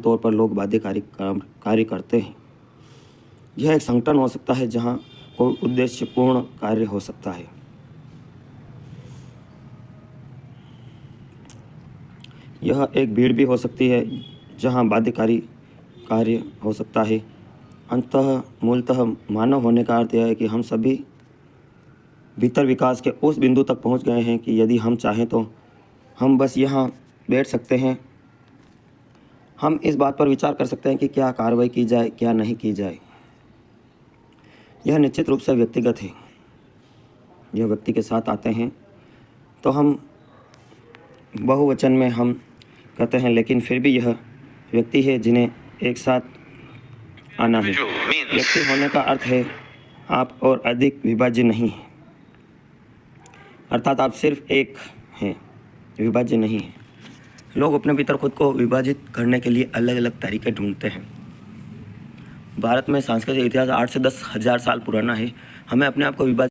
तौर पर लोग बाध्यकारी कार्य करते हैं। यह एक संगठन हो सकता है जहां कोई उद्देश्यपूर्ण कार्य हो सकता है। यह एक भीड़ भी हो सकती है जहां बाध्यकारी कार्य हो सकता है। अंततः मूलतः मानव होने का अर्थ यह है कि हम सभी भीतर विकास के उस बिंदु तक पहुंच गए हैं कि यदि हम चाहें तो हम बस यहाँ बैठ सकते हैं। हम इस बात पर विचार कर सकते हैं कि क्या कार्रवाई की जाए, क्या नहीं की जाए। यह निश्चित रूप से व्यक्तिगत है। यह व्यक्ति के साथ आते हैं तो हम बहुवचन में हम कहते हैं, लेकिन फिर भी यह व्यक्ति है जिन्हें एक साथ आना है। व्यक्ति होने का अर्थ है आप और अधिक विभाज्य नहीं है, अर्थात आप सिर्फ एक हैं, विभाज्य नहीं है। लोग अपने भीतर खुद को विभाजित करने के लिए अलग अलग तरीके ढूंढते हैं। भारत में सांस्कृतिक इतिहास 8 से 10 हज़ार साल पुराना है। हमें अपने आप को विभाजित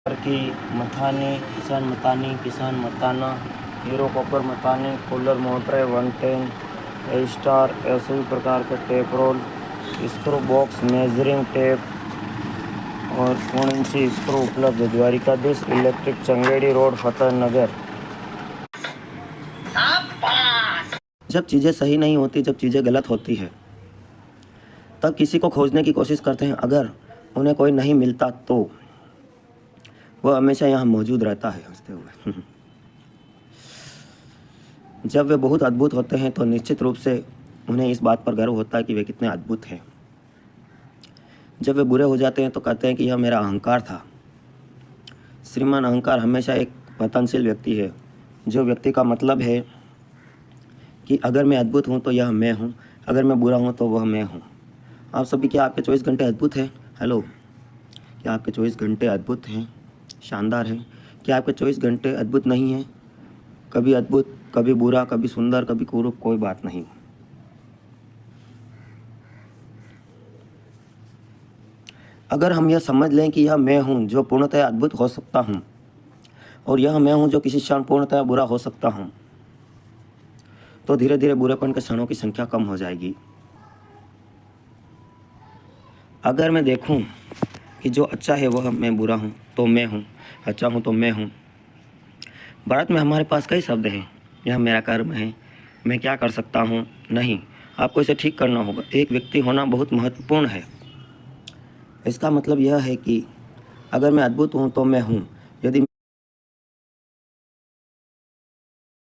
की मथानी, किसान मताना, हीरो कॉपर मतानी, कूलर मोटर 110, ए स्टार, सभी प्रकार के tape roll, screw box, measuring tape और 1 इंची स्क्रू उपलब्ध। Dwarkadhish electric, Changedi road, Fateh Nagar. जब चीज़ें सही नहीं होती, जब चीज़ें गलत होती है, तब किसी को खोजने की कोशिश करते हैं। अगर उन्हें कोई नहीं मिलता तो वह हमेशा यहाँ मौजूद रहता है हंसते हुए। जब वे बहुत अद्भुत होते हैं तो निश्चित रूप से उन्हें इस बात पर गर्व होता है कि वे कितने अद्भुत हैं। जब वे बुरे हो जाते हैं तो कहते हैं कि यह मेरा अहंकार था। श्रीमान अहंकार हमेशा एक पतनशील व्यक्ति है। जो व्यक्ति का मतलब है कि अगर मैं अद्भुत हूँ तो यह मैं हूँ, अगर मैं बुरा हूँ तो वह मैं हूँ। आप सभी, क्या आपके 24 घंटे अद्भुत हैं? हेलो, क्या आपके 24 घंटे अद्भुत हैं, शानदार हैं? क्या आपके 24 घंटे अद्भुत नहीं हैं? कभी अद्भुत, कभी बुरा, कभी सुंदर, कभी कुरूप, कोई बात नहीं। अगर हम यह समझ लें कि यह मैं हूँ जो पूर्णतः अद्भुत हो सकता हूँ और यह मैं हूँ जो किसी क्षण पूर्णतः बुरा हो सकता हूँ, तो धीरे धीरे बुरेपन के क्षणों की संख्या कम हो जाएगी। अगर मैं देखूं कि जो अच्छा है वह मैं बुरा हूं तो मैं हूं, अच्छा हूं तो मैं हूं। भारत में हमारे पास कई शब्द हैं। यह मेरा कर्म है, मैं क्या कर सकता हूं। नहीं, आपको इसे ठीक करना होगा। एक व्यक्ति होना बहुत महत्वपूर्ण है। इसका मतलब यह है कि अगर मैं अद्भुत हूं तो मैं हूं,